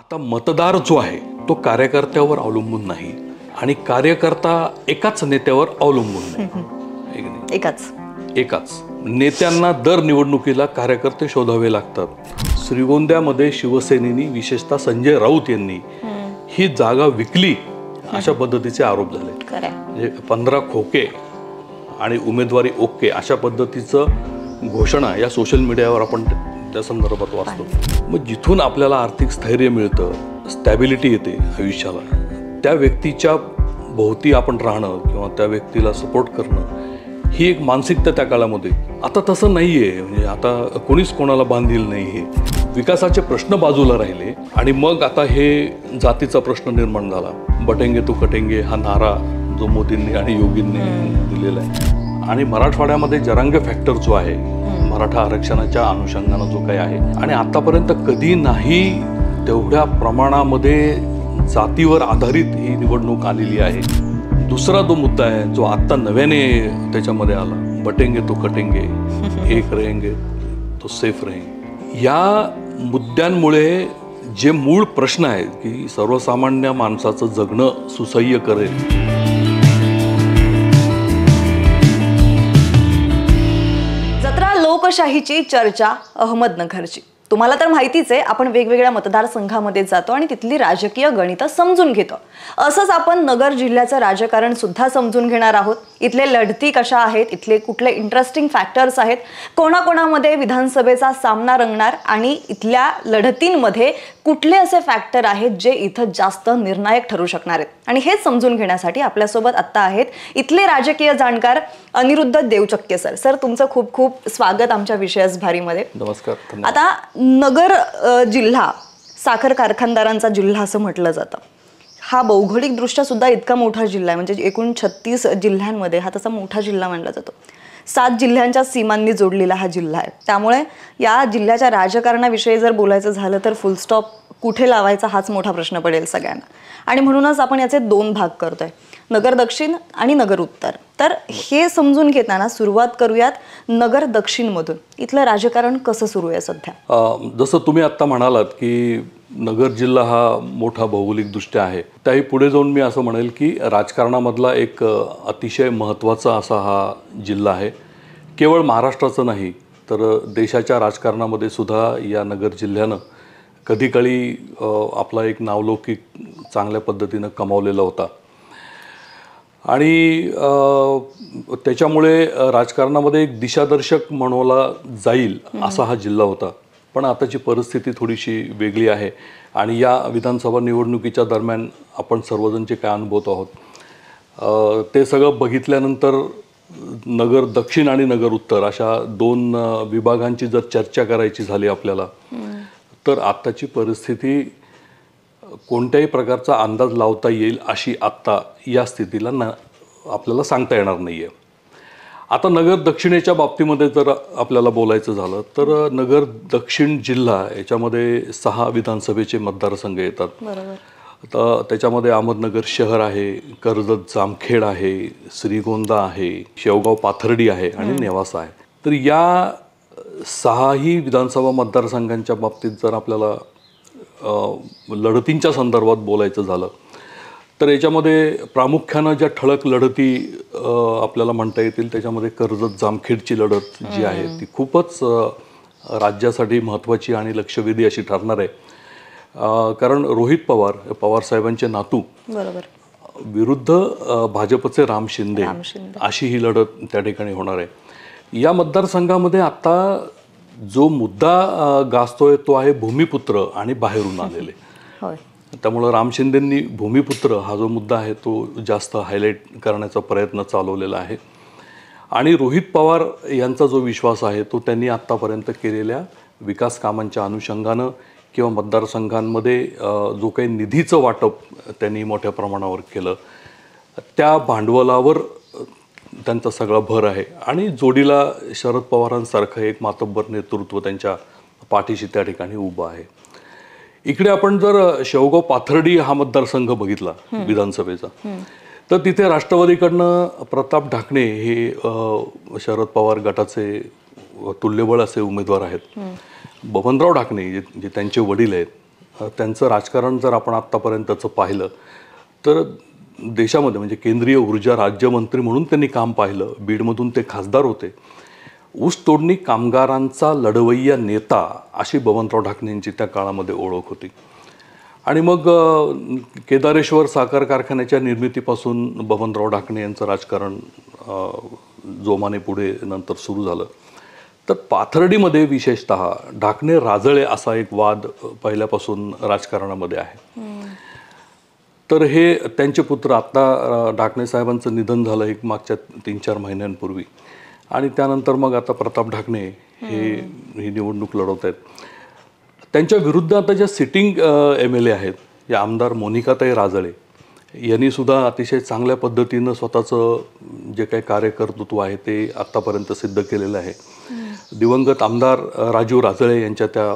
आता मतदार जो आहे तो कार्यकर्त्यावर अवलंबून नाही आणि कार्यकर्ता एकाच नेत्यावर अवलंबून नाही. एकाच नेत्यांना दर निवडणुकीला कार्यकर्ते शोधावे लागतात. श्रीगोंद्यामध्ये शिवसेनेनी विशेषतः संजय राऊत यांनी ही जागा विकली अशा पद्धतीचे आरोप झाले. म्हणजे 15 खोके आणि उमेदवारी ओके अशा पद्धतीचं घोषणा या सोशल मीडियावर आपण त्या संदर्भात वाचतो. मग जिथून आपल्याला आर्थिक स्थैर्य मिळतं, स्टॅबिलिटी येते आयुष्याला, त्या व्यक्तीच्या भोवती आपण राहणं किंवा त्या व्यक्तीला सपोर्ट करणं ही एक मानसिकता त्या काळामध्ये. आता तसं नाही आहे. म्हणजे आता कोणीच कोणाला बांधील नाही. हे विकासाचे प्रश्न बाजूला राहिले आणि मग आता हे जातीचा प्रश्न निर्माण झाला. बटेंगे तो कटेंगे हा नारा जो मोदींनी आणि योगींनी दिलेला आहे आणि मराठवाड्यामध्ये जरांगे फॅक्टर जो आहे, मराठा आरक्षणाच्या अनुषंगानं जो काही आहे आणि आतापर्यंत कधी नाही तेवढ्या प्रमाणामध्ये जातीवर आधारित ही निवडणूक आलेली आहे. दुसरा जो मुद्दा आहे जो आत्ता नव्याने त्याच्यामध्ये आला, बटेंगे तो कटेंगे, एक रहेंगे तो सेफ रहेंगे, या मुद्द्यांमुळे जे मूळ प्रश्न आहेत की सर्वसामान्य माणसाचं जगणं सुसह्य करेल. लोकशाहीची चर्चा अहमदनगरची. तुम्हाला तर माहितीच आहे, आपण वेगवेगळ्या मतदारसंघामध्ये जातो आणि तिथली राजकीय गणितं समजून घेतो. असंच आपण नगर जिल्ह्याचं राजकारण सुद्धा समजून घेणार आहोत. इथले लढती कशा आहेत, इथले कुठले इंटरेस्टिंग फॅक्टर्स आहेत, कोणाकोणामध्ये विधानसभेचा सामना रंगणार आणि इथल्या लढतींमध्ये कुठले असे फॅक्टर आहेत जे इथं जास्त निर्णायक ठरू शकणार आहेत. आणि हेच समजून घेण्यासाठी आपल्यासोबत आत्ता आहेत इथले राजकीय जाणकार अनिरुद्ध देवचक्के सर. सर, तुमचं खूप खूप स्वागत आमच्या विशेष भारीमध्ये. नमस्कार. आता नगर जिल्हा साखर कारखानदारांचा जिल्हा असं म्हटलं जातं. हा भौगोलिकदृष्ट्या सुद्धा इतका मोठा जिल्हा आहे. म्हणजे एकूण 36 जिल्ह्यांमध्ये हा तसा मोठा जिल्हा मानला जातो. 7 जिल्ह्यांच्या सीमांनी जोडलेला हा जिल्हा आहे. त्यामुळे या जिल्ह्याच्या राजकारणाविषयी जर बोलायचं झालं तर फुलस्टॉप कुठे लावायचा हाच मोठा प्रश्न पडेल सगळ्यांना. आणि म्हणूनच आपण याचे 2 भाग करतोय, नगर दक्षिण आणि नगर उत्तर. तर हे समजून घेताना सुरुवात करूयात नगर दक्षिण मधून. इथलं राजकारण कसं सुरू आहे सध्या? जसं तुम्ही आत्ता म्हणालात की नगर जिल्हा हा मोठा भौगोलिकदृष्ट्या आहे, त्याही पुढे जाऊन मी असं म्हणेल की राजकारणामधला एक अतिशय महत्त्वाचा असा हा जिल्हा आहे. केवळ महाराष्ट्राचं नाही तर देशाच्या राजकारणामध्ये सुद्धा या नगर जिल्ह्यानं कधीकाळी आपला एक नावलौकिक चांगल्या पद्धतीनं कमावलेला होता आणि त्याच्यामुळे राजकारणामध्ये एक दिशादर्शक म्हणवला जाईल असा हा जिल्हा होता. पण आताची परिस्थिती थोडीशी वेगळी आहे आणि या विधानसभा निवडणुकीच्या दरम्यान आपण सर्वजण जे काय अनुभवत आहोत ते सगळं बघितल्यानंतर नगर दक्षिण आणि नगर उत्तर अशा 2 विभागांची जर चर्चा करायची झाली आपल्याला तर आत्ताची परिस्थिती कोणत्याही प्रकारचा अंदाज लावता येईल अशी आत्ता या स्थितीला आपल्याला सांगता येणार नाही आहे. आता नगर दक्षिणेच्या बाबतीमध्ये जर आपल्याला बोलायचं झालं तर नगर दक्षिण जिल्हा याच्यामध्ये 6 विधानसभेचे मतदारसंघ येतात. तर त्याच्यामध्ये अहमदनगर शहर आहे, कर्जत जामखेड आहे, श्रीगोंदा आहे, शेवगाव पाथर्डी आहे आणि नेवासा आहे. तर या 6ही विधानसभा मतदारसंघांच्या बाबतीत जर आपल्याला लढतींच्या संदर्भात बोलायचं झालं तर याच्यामध्ये प्रामुख्यानं ज्या ठळक लढती आपल्याला म्हणता येतील त्याच्यामध्ये कर्जत जामखेडची लढत जी आहे ती खूपच राज्यासाठी महत्त्वाची आणि लक्षवेधी अशी ठरणार आहे. कारण रोहित पवार साहेबांचे नातू विरुद्ध भाजपचे राम शिंदे अशी ही लढत त्या ठिकाणी होणार आहे. या मतदारसंघामध्ये आता जो मुद्दा गाजतोय तो आहे भूमिपुत्र आणि बाहेरून आलेले. त्यामुळं राम शिंदेंनी भूमिपुत्र हा जो मुद्दा आहे तो जास्त हायलाईट करण्याचा प्रयत्न चालवलेला आहे आणि रोहित पवार यांचा जो विश्वास आहे तो त्यांनी आत्तापर्यंत केलेल्या विकास कामांच्या अनुषंगानं किंवा मतदारसंघांमध्ये जो काही निधीचं वाटप त्यांनी मोठ्या प्रमाणावर केलं त्या भांडवलावर त्यांचा सगळा भर आहे आणि जोडीला शरद पवारांसारखं एक मातब्बर नेतृत्व त्यांच्या पाठीशी त्या ठिकाणी उभं आहे. इकडे आपण जर शेवगाव पाथर्डी हा मतदारसंघ बघितला विधानसभेचा तर तिथे राष्ट्रवादीकडनं प्रताप ढाकणे हे शरद पवार गटाचे तुल्यबळ असे उमेदवार आहेत. बबनराव ढाकणे जे त्यांचे वडील आहेत त्यांचं राजकारण जर आपण आत्तापर्यंतचं पाहिलं तर देशामध्ये म्हणजे केंद्रीय ऊर्जा राज्यमंत्री म्हणून त्यांनी काम पाहिलं. बीडमधून ते खासदार होते. ऊसतोडणी कामगारांचा लढवय्या नेता अशी बबनराव ढाकणे यांची त्या काळामध्ये ओळख होती. आणि मग केदारेश्वर साखर कारखान्याच्या निर्मितीपासून बबनराव ढाकणे यांचं राजकारण जोमाने पुढे नंतर सुरू झालं. तर पाथर्डीमध्ये विशेषतः ढाकणे राजळे असा एक वाद पहिल्यापासून राजकारणामध्ये आहे. तर हे त्यांचे पुत्र, आत्ता ढाकणे साहेबांचं निधन झालं एक मागच्या 3-4 महिन्यांपूर्वी, आणि त्यानंतर मग आता प्रताप ढाकणे ही निवडणूक लढवत आहेत. त्यांच्या विरुद्ध आता ज्या सिटिंग MLA आहेत, या आमदार मोनिकाताई राजळे यांनी सुद्धा अतिशय चांगल्या पद्धतीनं स्वतःचं जे काही कार्यकर्तृत्व आहे ते आत्तापर्यंत सिद्ध केलेलं आहे. दिवंगत आमदार राजीव राजळे यांच्या त्या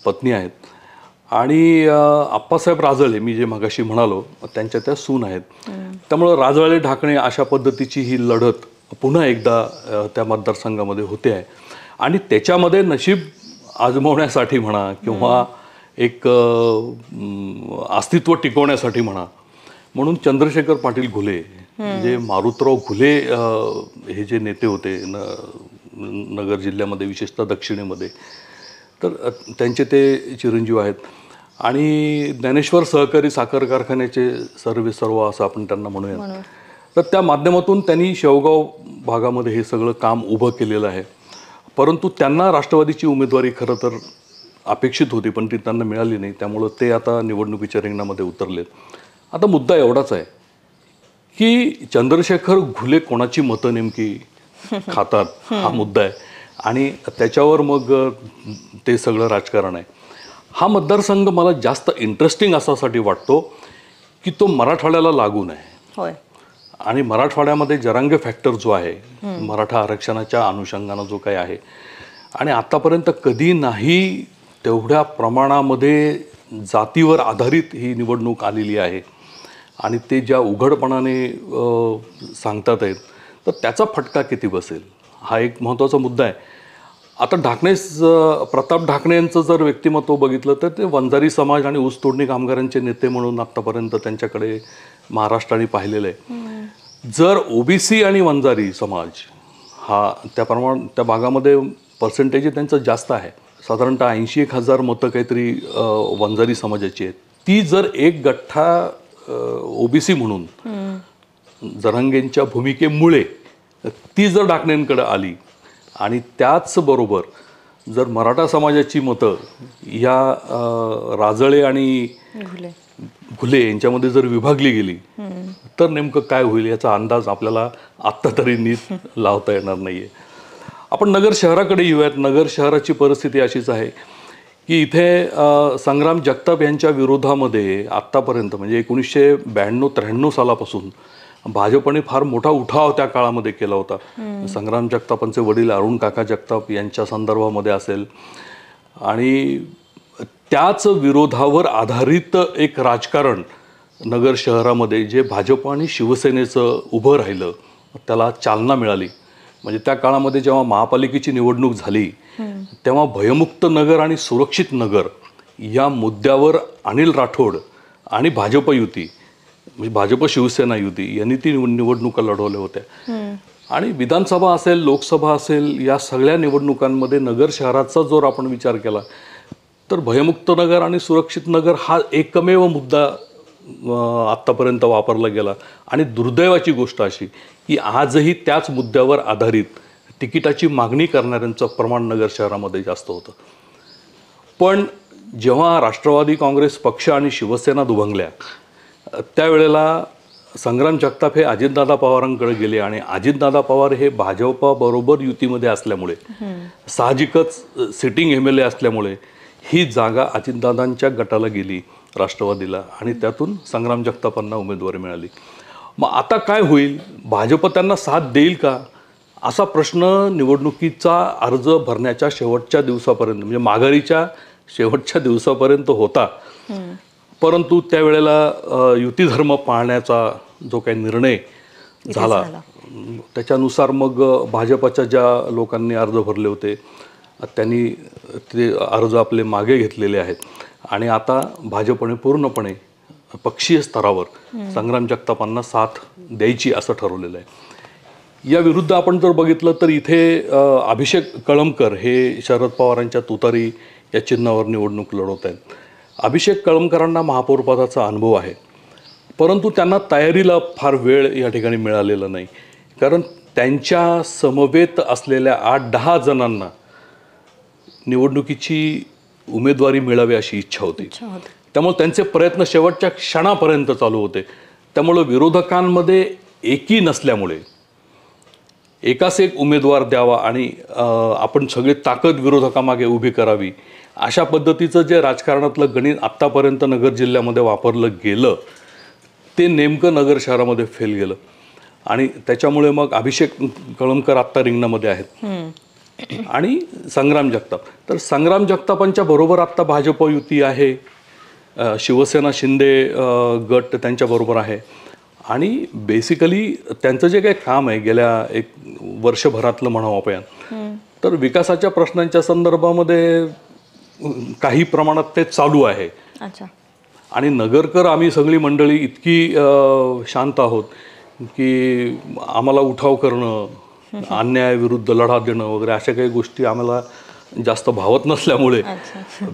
पत्नी आहेत, आणि आप्पासाहेब राजळे मी जे मगाशी म्हणालो त्यांच्या त्या सून आहेत. त्यामुळं राजळे ढाकणे अशा पद्धतीची ही लढत पुन्हा एकदा त्या मतदारसंघामध्ये होते आहे. आणि त्याच्यामध्ये नशीब आजमावण्यासाठी म्हणा किंवा एक अस्तित्व टिकवण्यासाठी म्हणून चंद्रशेखर पाटील घुले, जे मारुतराव घुले हे जे नेते होते नगर जिल्ह्यामध्ये, विशेषतः दक्षिणेमध्ये, तर त्यांचे ते चिरंजीव आहेत. आणि ज्ञानेश्वर सहकारी साखर कारखान्याचे सर्व असं आपण त्यांना म्हणूया. तर त्या माध्यमातून त्यांनी शेवगाव भागामध्ये हे सगळं काम उभं केलेलं आहे. परंतु त्यांना राष्ट्रवादीची उमेदवारी खरं तर अपेक्षित होती, पण ती त्यांना मिळाली नाही. त्यामुळं ते आता निवडणुकीच्या रिंगणामध्ये उतरलेत. आता मुद्दा एवढाच आहे की चंद्रशेखर घुले कोणाची मतं नेमकी खातात हा मुद्दा आहे, आणि त्याच्यावर मग ते सगळं राजकारण आहे. हा मतदारसंघ मला जास्त इंटरेस्टिंग असासाठी वाटतो की तो मराठवाड्याला लागून आहे. आणि मराठवाड्यामध्ये जरांगे फॅक्टर जो आहे, मराठा आरक्षणाच्या अनुषंगानं जो काही आहे, आणि आतापर्यंत कधी नाही तेवढ्या प्रमाणामध्ये जातीवर आधारित ही निवडणूक आलेली आहे. आणि ते ज्या उघडपणाने सांगतात आहेत, तर त्याचा फटका किती बसेल हा एक महत्त्वाचा मुद्दा आहे. आता प्रताप ढाकणे यांचं जर व्यक्तिमत्व बघितलं तर ते वंजारी समाज आणि ऊसतोडणी कामगारांचे नेते म्हणून आत्तापर्यंत त्यांच्याकडे महाराष्ट्राने पाहिलेलं आहे. जर OBC आणि वंजारी समाज हा त्या भागामध्ये पर्सेंटेज त्यांचं जास्त आहे, साधारणतः 81,000 मतं काहीतरी वंजारी समाजाची आहेत. ती जर एक गठ्ठा OBC म्हणून जरांगेंच्या भूमिकेमुळे ती जर ढाकणेंकडे आली, आणि त्याचबरोबर जर मराठा समाजाची मतं या राजळे आणि घुले यांच्यामध्ये जर विभागली गेली तर नेमकं काय होईल याचा अंदाज आपल्याला आत्ता तरी नीट लावता येणार नाही आहे. आपण नगर शहराकडे येऊयात. नगर शहराची परिस्थिती अशीच आहे की इथे संग्राम जगताप यांच्या विरोधामध्ये आत्तापर्यंत म्हणजे 1992-93 सालापासून भाजपने फार मोठा उठाव त्या काळामध्ये केला होता. संग्राम जगतापांचे वडील अरुण काका जगताप यांच्या संदर्भामध्ये असेल, आणि त्याच विरोधावर आधारित एक राजकारण नगर शहरामध्ये जे भाजप आणि शिवसेनेचं उभं राहिलं, त्याला चालना मिळाली. म्हणजे त्या काळामध्ये जेव्हा महापालिकेची निवडणूक झाली तेव्हा भयमुक्त नगर आणि सुरक्षित नगर या मुद्द्यावर अनिल राठोड आणि भाजप युती म्हणजे भाजप शिवसेना युती यांनी ती निवडणुका लढवल्या होत्या. आणि विधानसभा असेल, लोकसभा असेल, या सगळ्या निवडणुकांमध्ये नगर शहराचा जर आपण विचार केला तर भयमुक्त नगर आणि सुरक्षित नगर हा एकमेव मुद्दा आत्तापर्यंत वापरला गेला. आणि दुर्दैवाची गोष्ट अशी की आजही त्याच मुद्द्यावर आधारित तिकिटाची मागणी करणाऱ्यांचं प्रमाण नगर शहरामध्ये जास्त होतं. पण जेव्हा राष्ट्रवादी काँग्रेस पक्ष आणि शिवसेना दुभंगल्या त्यावेळेला संग्राम जगताप हे अजितदादा पवारांकडे गेले, आणि अजितदादा पवार हे भाजपाबरोबर युतीमध्ये असल्यामुळे, साहजिकच सिटिंग MLA असल्यामुळे ही जागा अजितदादांच्या गटाला गेली, राष्ट्रवादीला, आणि त्यातून संग्राम जगतापांना उमेदवारी मिळाली. मग आता काय होईल? भाजप त्यांना साथ देईल का असा प्रश्न निवडणुकीचा अर्ज भरण्याच्या शेवटच्या दिवसापर्यंत म्हणजे माघारीच्या शेवटच्या दिवसापर्यंत होता. परंतु त्यावेळेला युती धर्म पाळण्याचा जो काही निर्णय झाला त्याच्यानुसार मग भाजपाच्या ज्या लोकांनी अर्ज भरले होते त्यांनी ते अर्ज आपले मागे घेतलेले आहेत. आणि आता भाजपने पूर्णपणे पक्षीय स्तरावर संग्राम जगतापांना साथ द्यायची असं ठरवलेलं आहे. या विरुद्ध आपण जर बघितलं तर इथे अभिषेक कळमकर हे शरद पवारांच्या तुतारी या चिन्हावर निवडणूक लढवत आहेत. अभिषेक कळमकरांना महापौरपदाचा अनुभव आहे, परंतु त्यांना तयारीला फार वेळ या ठिकाणी मिळालेला नाही. कारण त्यांच्या समवेत असलेल्या 8-10 जणांना निवडणुकीची उमेदवारी मिळावी अशी इच्छा होती. त्यामुळे त्यांचे प्रयत्न शेवटच्या क्षणापर्यंत चालू होते. त्यामुळे विरोधकांमध्ये एकी नसल्यामुळे एकाच एक उमेदवार द्यावा आणि आपण सगळी ताकद विरोधकामागे उभी करावी अशा पद्धतीचं जे राजकारणातलं गणित आत्तापर्यंत नगर जिल्ह्यामध्ये वापरलं गेलं ते नेमकं नगर शहरामध्ये फेल गेलं. आणि त्याच्यामुळे मग अभिषेक कळमकर आत्ता रिंगणामध्ये आहेत आणि संग्राम जगताप. तर संग्राम जगतापांच्या बरोबर आत्ता भाजप युती आहे, शिवसेना शिंदे गट त्यांच्याबरोबर आहे. आणि बेसिकली त्यांचं जे काही काम आहे गेल्या एक वर्षभरातलं म्हणावं आपण, तर विकासाच्या प्रश्नांच्या संदर्भामध्ये काही प्रमाणात ते चालू आहे. आणि नगरकर आम्ही सगळी मंडळी इतकी शांत आहोत की आम्हाला उठाव करणं, अन्यायाविरुद्ध लढा देणं वगैरे अशा काही गोष्टी आम्हाला जास्त भावत नसल्यामुळे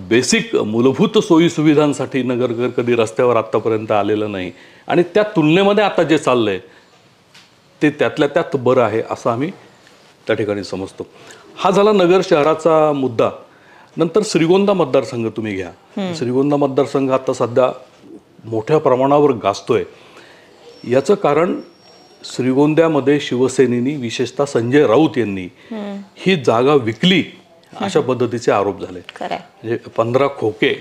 बेसिक मूलभूत सोयी सुविधांसाठी नगरकर कधी रस्त्यावर आत्तापर्यंत आलेलं नाही. आणि त्या तुलनेमध्ये आता जे चाललंय ते त्यातल्या त्यात बरं आहे असं आम्ही त्या ठिकाणी समजतो. हा झाला नगर शहराचा मुद्दा. नंतर श्रीगोंदा मतदारसंघ तुम्ही घ्या. श्रीगोंदा मतदारसंघ आता सध्या मोठ्या प्रमाणावर गाजतोय. याचं कारण श्रीगोंद्यामध्ये शिवसेनेनी विशेषतः संजय राऊत यांनी ही जागा विकली अशा पद्धतीचे आरोप झाले. म्हणजे 15 खोके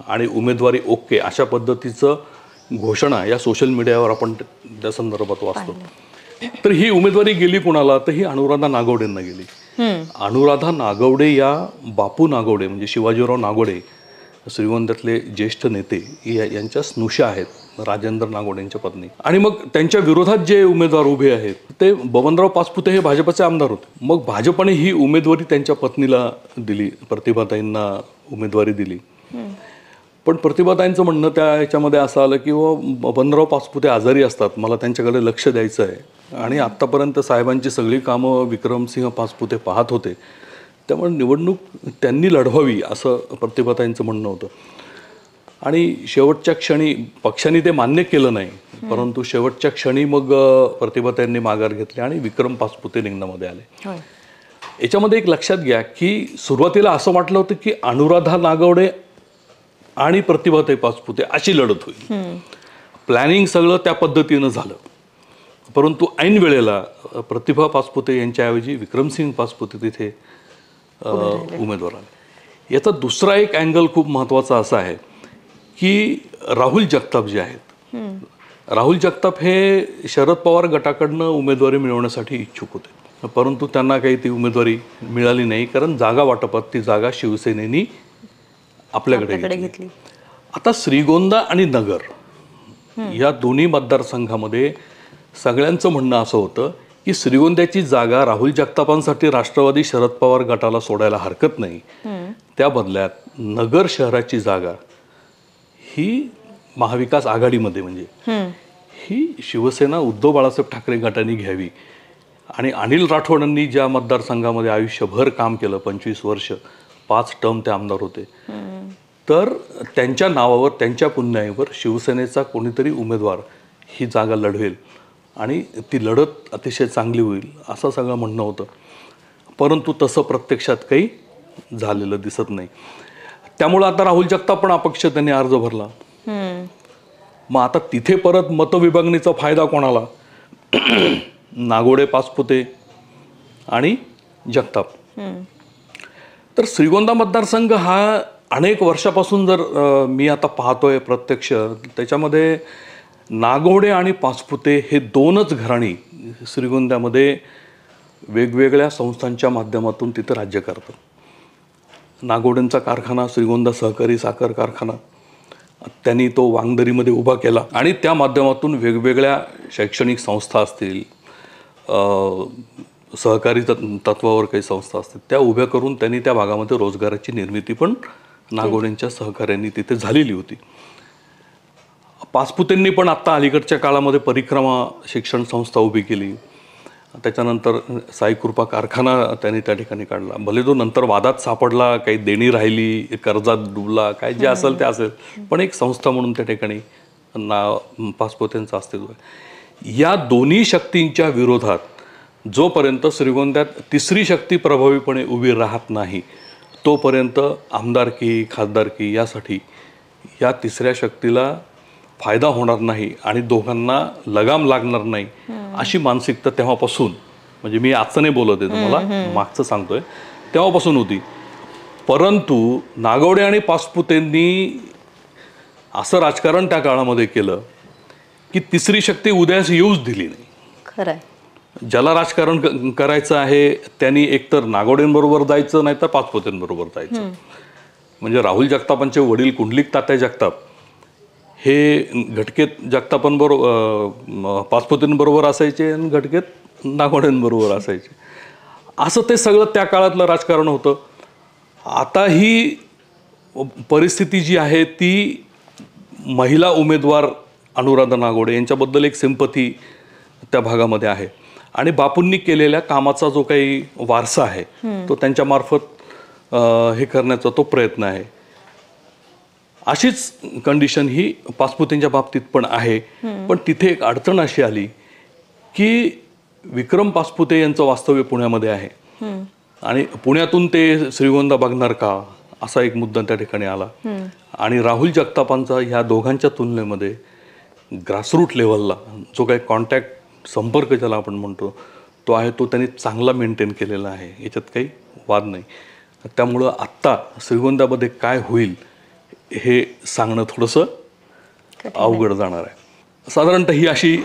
आणि उमेदवारी ओके अशा पद्धतीचं घोषणा या सोशल मीडियावर आपण त्या संदर्भात वाचतो. तर ही उमेदवारी गेली कुणाला, तर ही अनुराधा नागवडेंना गेली. अनुराधा नागवडे या बापू नागवडे म्हणजे शिवाजीराव नागवडे श्रीगोंद्यातले ज्येष्ठ नेते यांच्या स्नुषा आहेत, राजेंद्र नागवडेंच्या पत्नी. आणि मग त्यांच्या विरोधात जे उमेदवार उभे आहेत ते बबनराव पाचपुते हे भाजपचे आमदार होते. मग भाजपने ही उमेदवारी त्यांच्या पत्नीला दिली, प्रतिभाताईंना उमेदवारी दिली. पण प्रतिभाताईंचं म्हणणं त्या याच्यामध्ये असं आलं की बबनराव पाचपुते आजारी असतात, मला त्यांच्याकडे लक्ष द्यायचं आहे आणि आत्तापर्यंत साहेबांची सगळी कामं विक्रमसिंह पाचपुते पाहत होते, त्यामुळे निवडणूक त्यांनी लढवावी असं प्रतिभाताईंचं म्हणणं होतं. आणि शेवटच्या क्षणी पक्षाने ते मान्य केलं नाही, परंतु शेवटच्या क्षणी मग प्रतिभाताईंनी माघार घेतली आणि विक्रम पाचपुते रिंगणामध्ये आले. याच्यामध्ये एक लक्षात घ्या की सुरुवातीला असं वाटलं होतं की अनुराधा नागवडे आणि प्रतिभाताई पाचपुते अशी लढत होईल. प्लॅनिंग सगळं त्या पद्धतीनं झालं, परंतु ऐन वेळेला प्रतिभा पाचपुते यांच्याऐवजी विक्रमसिंग पाचपुते तिथे उमेदवार आले. याचा दुसरा एक अँगल खूप महत्त्वाचा असा आहे की राहुल जगताप जे आहेत, राहुल जगताप हे शरद पवार गटाकडनं उमेदवारी मिळवण्यासाठी इच्छुक होते, परंतु त्यांना काही ती उमेदवारी मिळाली नाही कारण जागा वाटपात ती जागा शिवसेनेनी आपल्याकडे घेतली. आता श्रीगोंदा आणि नगर या दोन्ही मतदारसंघामध्ये सगळ्यांचं म्हणणं असं होतं की श्रीगोंद्याची जागा राहुल जगतापांसाठी राष्ट्रवादी शरद पवार गटाला सोडायला हरकत नाही, त्या बदल्यात नगर शहराची जागा ही महाविकास आघाडीमध्ये म्हणजे ही शिवसेना उद्धव बाळासाहेब ठाकरे गटाने घ्यावी. आणि अनिल राठोडांनी ज्या मतदारसंघामध्ये आयुष्यभर काम केलं, 25 वर्ष 5 टर्म ते आमदार होते, तर त्यांच्या नावावर त्यांच्या पुण्याईवर शिवसेनेचा कोणीतरी उमेदवार ही जागा लढवेल आणि ती लढत अतिशय चांगली होईल असं सगळं म्हणणं होतं. परंतु तसं प्रत्यक्षात काही झालेलं दिसत नाही. त्यामुळं आता राहुल जगताप पण अपक्ष त्यांनी अर्ज भरला. मग आता तिथे परत मतविभागणीचा फायदा कोणाला? नागोडे पाचपुते आणि जगताप. तर श्रीगोंदा मतदारसंघ हा अनेक वर्षापासून जर मी आता पाहतोय प्रत्यक्ष, त्याच्यामध्ये नागवडे आणि पाचपुते हे दोनच घराणी श्रीगोंद्यामध्ये वेगवेगळ्या संस्थांच्या माध्यमातून तिथं राज्य करतात. नागवडेंचा कारखाना श्रीगोंदा सहकारी साखर कारखाना त्यांनी तो वांगदरीमध्ये उभा केला आणि त्या माध्यमातून वेगवेगळ्या शैक्षणिक संस्था असतील, सहकारी तत्वावर काही संस्था असतील त्या उभ्या करून त्यांनी त्या भागामध्ये रोजगाराची निर्मिती पण नागोडेंच्या सहकार्याने तिथे झालेली होती. पाचपुतेंनी पण आत्ता अलीकडच्या काळामध्ये परिक्रमा शिक्षण संस्था उभी केली. त्याच्यानंतर साईकृपा कारखाना त्यांनी त्या ठिकाणी काढला. भले तो नंतर वादात सापडला, काही देणी राहिली, कर्जात डुबला, काय जे असेल ते असेल, पण एक संस्था म्हणून त्या ठिकाणी पाचपुतेंचं अस्तित्व आहे. या दोन्ही शक्तींच्या विरोधात जोपर्यंत श्रीगोंद्यात तिसरी शक्ती प्रभावीपणे उभी राहत नाही तोपर्यंत आमदारकी खासदारकी यासाठी या तिसऱ्या शक्तीला फायदा होणार नाही आणि दोघांना लगाम लागणार नाही अशी मानसिकता तेव्हापासून, म्हणजे मी आजचं नाही बोलत आहे तुम्हाला, मागचं सांगतोय, तेव्हापासून होती. परंतु नागवडे आणि पाचपुतेंनी असं राजकारण त्या काळामध्ये केलं की तिसरी शक्ती उदयास येऊच दिली नाही. खरंय. ज्याला राजकारण करायचं आहे त्यांनी एकतर नागवडेंबरोबर जायचं नाही तर पाचपुतेंबरोबर जायचं. म्हणजे राहुल जगतापांचे वडील कुंडलिक तात्या जगताप हे घटकेत जगतापांबरोबर पाचपुतेंबरोबर असायचे आणि घटकेत नागवडेंबरोबर असायचे. असं ते सगळं त्या काळातलं राजकारण होतं. आता ही परिस्थिती जी आहे ती महिला उमेदवार अनुराधा नागवडे यांच्याबद्दल एक सिंपथी त्या भागामध्ये आहे आणि बापूंनी केलेल्या कामाचा जो काही वारसा आहे तो त्यांच्यामार्फत हे करण्याचा तो प्रयत्न आहे. अशीच कंडिशन ही पाचपुतेंच्या बाबतीत पण आहे. पण तिथे एक अडचण अशी आली की विक्रम पाचपुते यांचं वास्तव्य पुण्यामध्ये आहे आणि पुण्यातून ते श्रीगोंदा बघणार का असा एक मुद्दा त्या ठिकाणी आला. आणि राहुल जगतापांचा ह्या दोघांच्या तुलनेमध्ये ग्रासरूट लेवलला जो काही कॉन्टॅक्ट संपर्क ज्याला आपण म्हणतो तो आहे तो त्यांनी चांगला मेंटेन केलेला आहे, याच्यात काही वाद नाही. त्यामुळं आत्ता श्रीगोंद्यामध्ये काय होईल हे सांगणं थोडंसं अवघड जाणार आहे. साधारणतः ही अशी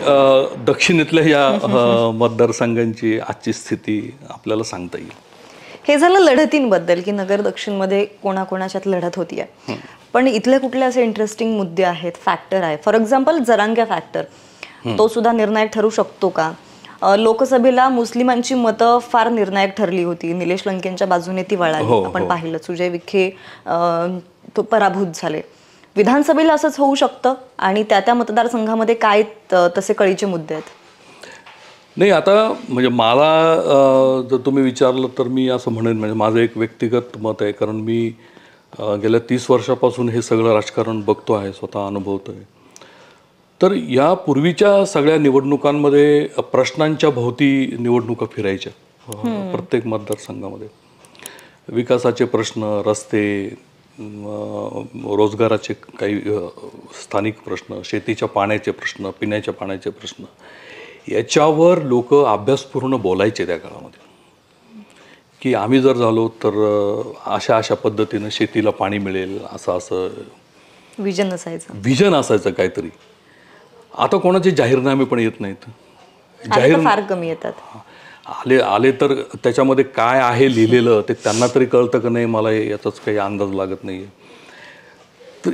दक्षिणेतल्या या मतदारसंघांची आजची स्थिती आपल्याला सांगता येईल. हे झालं लढतींबद्दल की नगर दक्षिणमध्ये कोणाकोणाच्यात लढत होती आहे. पण इथले कुठले असे इंटरेस्टिंग मुद्दे आहेत, फॅक्टर आहे, फॉर एक्झाम्पल जरांगे फॅक्टर, तो सुद्धा निर्णायक ठरू शकतो का? लोकसभेला मुस्लिमांची मतं फार निर्णायक ठरली होती. निलेश लंकेंच्या बाजूने ती वळाली. आपण पाहिलं सुजय विखे तो पराभूत झाले. विधानसभेला असंच होऊ शकतं आणि त्या मतदारसंघामध्ये काय तसे कळीचे मुद्दे आहेत? नाही, आता म्हणजे मला जर तुम्ही विचारलं तर मी असं म्हणेन, म्हणजे माझं एक व्यक्तिगत मत आहे, कारण मी गेल्या 30 वर्षापासून हे सगळं राजकारण बघतो आहे, स्वतः अनुभवतो आहे. तर या पूर्वीच्या सगळ्या निवडणुकांमध्ये प्रश्नांच्या भोवती निवडणुका फिरायच्या प्रत्येक मतदारसंघामध्ये. विकासाचे प्रश्न, रस्ते, रोजगाराचे काही स्थानिक प्रश्न, शेतीच्या पाण्याचे प्रश्न, पिण्याच्या पाण्याचे प्रश्न, याच्यावर लोक अभ्यासपूर्ण बोलायचे त्या काळामध्ये की आम्ही जर झालो तर अशा अशा पद्धतीनं शेतीला पाणी मिळेल, असं असं विजन असायचं काहीतरी. आता कोणाचे जाहीरनामे पण येत नाहीत, फार कमी येतात. आले तर त्याच्यामध्ये काय आहे लिहिलेलं ते त्यांना तरी कळतं का नाही मला याचाच काही अंदाज लागत नाही. तर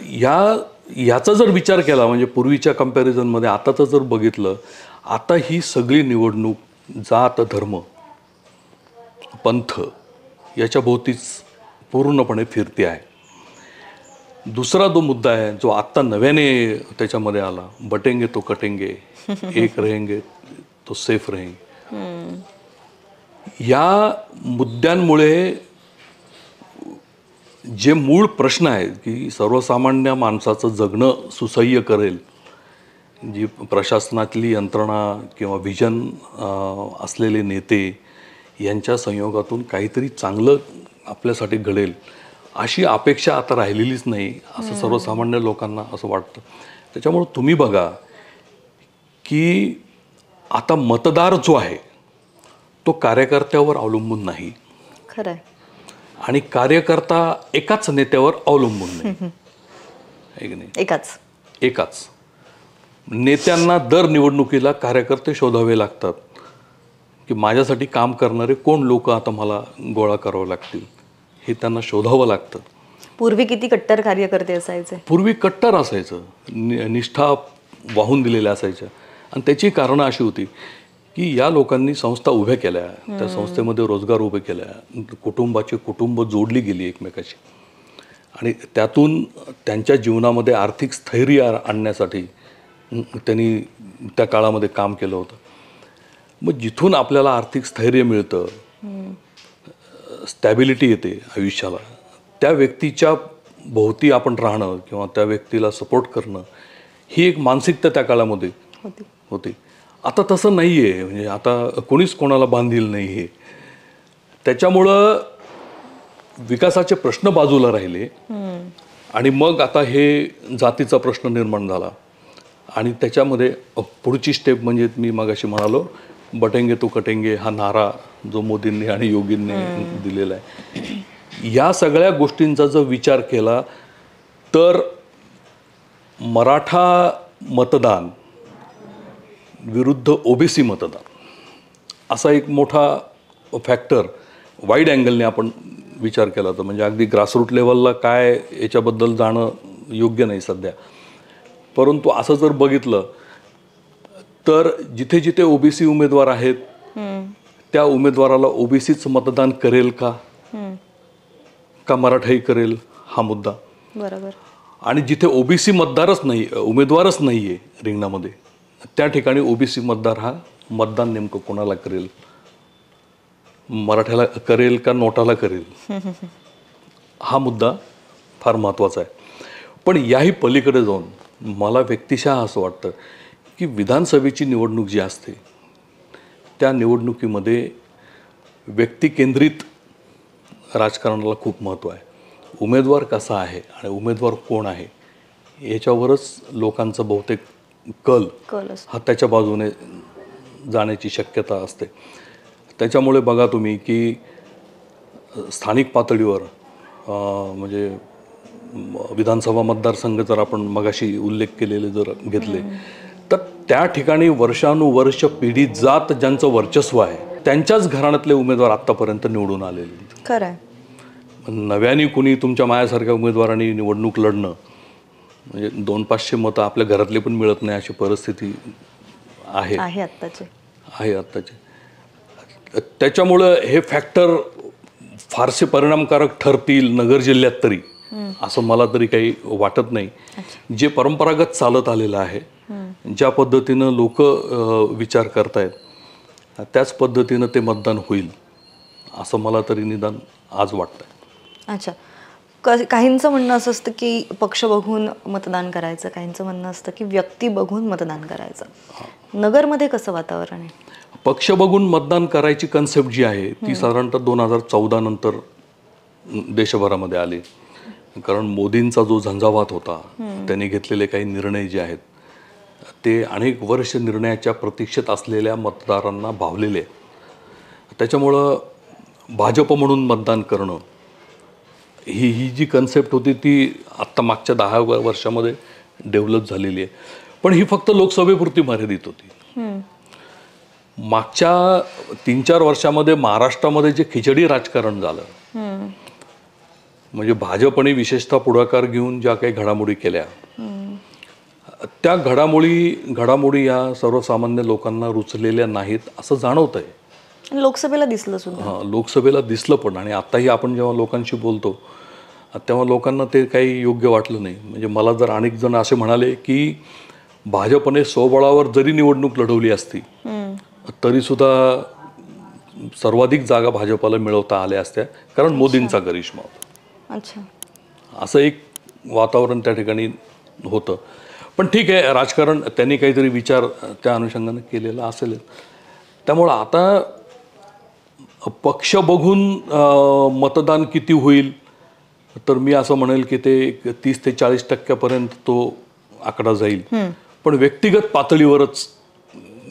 याचा जर विचार केला, म्हणजे पूर्वीच्या कंपॅरिझनमध्ये आताचं जर बघितलं, आता ही सगळी निवडणूक जात, धर्म, पंथ याच्या भोवतीच पूर्णपणे फिरते आहे. दुसरा जो मुद्दा आहे जो आत्ता नव्याने त्याच्यामध्ये आला, बटेंगे तो कटेंगे, एक रहेंगे तो सेफ रहेंगे, या मुद्द्यांमुळे जे मूळ प्रश्न आहेत की सर्वसामान्य माणसाचं जगणं सुसह्य करेल, जी प्रशासनातली यंत्रणा किंवा व्हिजन असलेले नेते यांच्या संयोगातून काहीतरी चांगलं आपल्यासाठी घडेल अशी अपेक्षा आता राहिलेलीच नाही, असं सर्वसामान्य लोकांना असं वाटतं. त्याच्यामुळे तुम्ही बघा की आता मतदार जो आहे तो कार्यकर्त्यावर अवलंबून नाही, खरं, आणि कार्यकर्ता एकाच नेत्यावर अवलंबून नाही. एकाच नेत्यांना दर निवडणुकीला कार्यकर्ते शोधावे लागतात की माझ्यासाठी काम करणारे कोण लोक आता मला गोळा करावं लागतील, हे त्यांना शोधावं लागतं. पूर्वी किती कट्टर कार्यकर्ते असायचे, पूर्वी कट्टर असायचं, निष्ठा वाहून दिलेल्या असायच्या. आणि त्याची कारणं अशी होती की या लोकांनी संस्था उभ्या केल्या, त्या संस्थेमध्ये रोजगार उभे केल्या, कुटुंब जोडली गेली एकमेकाशी. आणि त्यातून त्यांच्या जीवनामध्ये आर्थिक स्थैर्य आणण्यासाठी त्यांनी त्या काळामध्ये काम केलं होतं. मग जिथून आपल्याला आर्थिक स्थैर्य मिळतं, स्टॅबिलिटी येते आयुष्याला, त्या व्यक्तीच्या भोवती आपण राहणं किंवा त्या व्यक्तीला सपोर्ट करणं ही एक मानसिकता त्या काळामध्ये होती. आता तसं नाही आहे. म्हणजे आता कोणीच कोणाला बांधील नाही आहे. त्याच्यामुळं विकासाचे प्रश्न बाजूला राहिले आणि मग आता हे जातीचा प्रश्न निर्माण झाला आणि त्याच्यामध्ये पुढची स्टेप म्हणजे मी मगाशी म्हणालो बटेंगे तो कटेंगे हा नारा जो मोदींनी आणि योगींनी दिलेला आहे. या सगळ्या गोष्टींचा जर विचार केला तर मराठा मतदान विरुद्ध ओबीसी मतदान असा एक मोठा फॅक्टर वाईड अँगलने आपण विचार केला तर म्हणजे अगदी ग्रासरूट लेवलला काय याच्याबद्दल जाणं योग्य नाही सध्या. परंतु असं जर बघितलं तर जिथे जिथे ओबीसी उमेदवार आहेत त्या उमेदवाराला ओबीसीच मतदान करेल का मराठाही करेल हा मुद्दा. बरोबर. आणि जिथे ओबीसी मतदारच नाही, उमेदवारच नाही आहे रिंगणामध्ये, त्या ठिकाणी ओबीसी मतदार हा मतदान नेमकं कोणाला करेल, मराठ्याला करेल का नोटाला करेल, हा मुद्दा फार महत्त्वाचा आहे. पण याही पलीकडे जाऊन मला व्यक्तिशः असं वाटतं की विधानसभेची निवडणूक जी असते त्या निवडणुकीमध्ये व्यक्तिकेंद्रित राजकारणाला खूप महत्त्व आहे. उमेदवार कसा आहे आणि उमेदवार कोण आहे याच्यावरच लोकांचा बहुतेक कल हा त्याच्या बाजूने जाण्याची शक्यता असते. त्याच्यामुळे बघा तुम्ही की स्थानिक पातळीवर म्हणजे विधानसभा मतदारसंघ जर आपण मगाशी उल्लेख केलेले जर घेतले तर त्या ठिकाणी वर्षानुवर्ष पिढी जात ज्यांचं वर्चस्व आहे त्यांच्याच घराण्यातले उमेदवार आत्तापर्यंत निवडून आलेले. खरं आहे. नव्याने कुणी तुमच्या माझ्यासारख्या उमेदवारांनी निवडणूक लढणं म्हणजे 200-500 मतं आपल्या घरातले पण मिळत नाही अशी परिस्थिती आहे आत्ताची. त्याच्यामुळं हे फॅक्टर फारसे परिणामकारक ठरतील नगर जिल्ह्यात तरी असं मला तरी काही वाटत नाही. जे परंपरागत चालत आलेलं आहे, ज्या पद्धतीनं लोक विचार करतायत त्याच पद्धतीनं ते मतदान होईल असं मला तरी निदान आज वाटतंय. अच्छा. काहींचं म्हणणं असं असतं की पक्ष बघून मतदान करायचं, काहींचं म्हणणं असतं की व्यक्ती बघून मतदान करायचं. नगरमध्ये कसं वातावरण आहे? पक्ष बघून मतदान करायची कन्सेप्ट जी आहे ती साधारणतः 2014 नंतर देशभरामध्ये आली. कारण मोदींचा जो झंझावात होता, त्यांनी घेतलेले काही निर्णय जे आहेत ते अनेक वर्ष निर्णयाच्या प्रतीक्षेत असलेल्या मतदारांना भावलेले आहेत. त्याच्यामुळं भाजप म्हणून मतदान करणं ही जी कन्सेप्ट होती ती आत्ता मागच्या 10 वर्षामध्ये डेव्हलप झालेली आहे. पण ही फक्त लोकसभेपुरती मर्यादित होती. मागच्या 3-4 वर्षामध्ये महाराष्ट्रामध्ये जे खिचडी राजकारण झालं म्हणजे भाजपने विशेषतः पुढाकार घेऊन ज्या काही घडामोडी केल्या त्या घडामोडी या सर्वसामान्य लोकांना रुचलेल्या नाहीत असं जाणवत आहे. लोकसभेला दिसलं सुद्धा. लोकसभेला दिसलं पण. आणि आत्ताही आपण जेव्हा लोकांशी बोलतो तेव्हा लोकांना ते काही योग्य वाटलं नाही. म्हणजे मला जर अनेक जण असे म्हणाले की भाजपने स्वबळावर जरी निवडणूक लढवली असती तरीसुद्धा सर्वाधिक जागा भाजपला मिळवता आल्या असत्या कारण मोदींचा करिश्मा होता. अच्छा. असं एक वातावरण त्या ठिकाणी होतं. पण ठीक आहे, राजकारण त्यांनी काहीतरी विचार त्या अनुषंगाने केलेला असेल. त्यामुळं आता पक्ष बघून मतदान किती होईल तर मी असं म्हणेल की ते 30 ते 40% तो आकडा जाईल. पण व्यक्तिगत पातळीवरच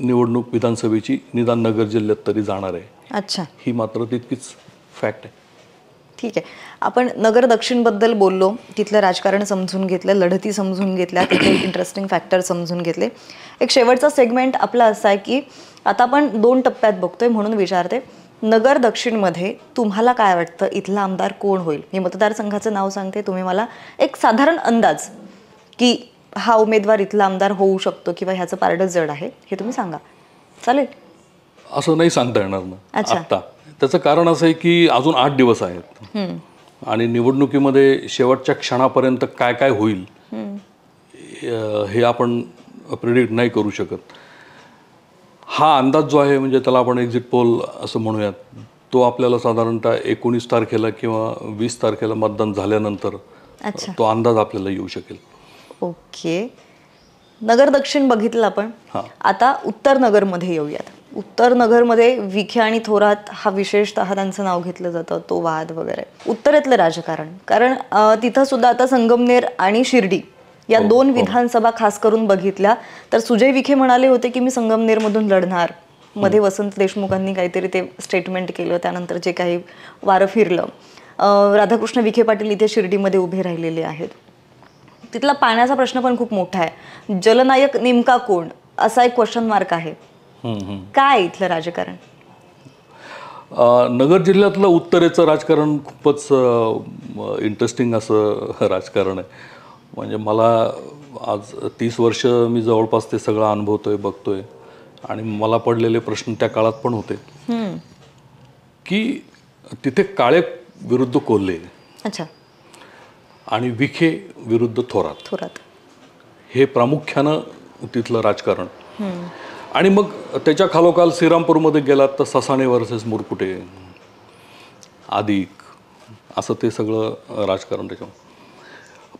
निवडणूक विधानसभेची निदान नगर जिल्ह्यात तरी जाणार आहे. अच्छा. ही मात्र तितकीच फॅक्ट आहे. ठीक आहे. आपण नगर दक्षिणबद्दल बोललो, तिथलं राजकारण समजून घेतलं, लढती समजून घेतल्या, तिथे इंटरेस्टिंग फॅक्टर समजून घेतले. एक शेवटचा सेगमेंट आपला असा आहे की आता आपण 2 टप्प्यात बघतोय म्हणून विचारते, नगर दक्षिणमध्ये तुम्हाला काय वाटतं इथला आमदार कोण होईल? मी मतदारसंघाचं नाव सांगते, तुम्ही मला एक साधारण अंदाज की हा उमेदवार इथला आमदार होऊ शकतो किंवा ह्याचं पारडं जड आहे हे तुम्ही सांगा. चालेल? असं नाही सांगता येणार ना आत्ता. त्याचं कारण असं आहे की अजून 8 दिवस आहेत. आणि निवडणुकीमध्ये शेवटच्या क्षणापर्यंत काय काय होईल हे आपण प्रिडिक्ट नाही करू शकत. हा अंदाज जो आहे म्हणजे त्याला आपण एक्झिट पोल असं म्हणूयात, तो आपल्याला साधारणतः 19 तारखेला किंवा 20 तारखेला मतदान झाल्यानंतर तो अंदाज आपल्याला येऊ शकेल. ओके. नगर दक्षिण बघितलं आपण. आता उत्तर नगरमध्ये येऊयात. उत्तर नगरमध्ये विखे आणि थोरात हा विशेषतः त्यांचं नाव घेतलं जातं, तो वाद वगैरे. उत्तरेतलं राजकारण, कारण तिथं सुद्धा आता संगमनेर आणि शिर्डी या दोन विधानसभा खास करून बघितल्या तर सुजय विखे म्हणाले होते की मी संगमनेरमधून लढणार. मध्ये वसंत देशमुखांनी काहीतरी ते स्टेटमेंट केलं, त्यानंतर जे काही वारं फिरलं. राधाकृष्ण विखे पाटील इथे शिर्डीमध्ये उभे राहिलेले आहेत. तिथला पाण्याचा प्रश्न पण खूप मोठा आहे. जलनायक नेमका कोण असा एक क्वेश्चन मार्क आहे. काय इथलं राजकारण? नगर जिल्ह्यातलं उत्तरेचं राजकारण खूपच इंटरेस्टिंग असं राजकारण आहे. म्हणजे मला आज 30 वर्ष मी जवळपास ते सगळं अनुभवतोय, बघतोय आणि मला पडलेले प्रश्न त्या काळात पण होते की तिथे काळे विरुद्ध कोल्हे, अच्छा, आणि विखे विरुद्ध थोरात हे प्रामुख्यानं तिथलं राजकारण. आणि मग त्याच्या खालोखाल श्रीरामपूरमध्ये गेलात तर ससाणे वर्सेस मुरकुटे, अधिक असं ते सगळं राजकारण त्याच्यावर.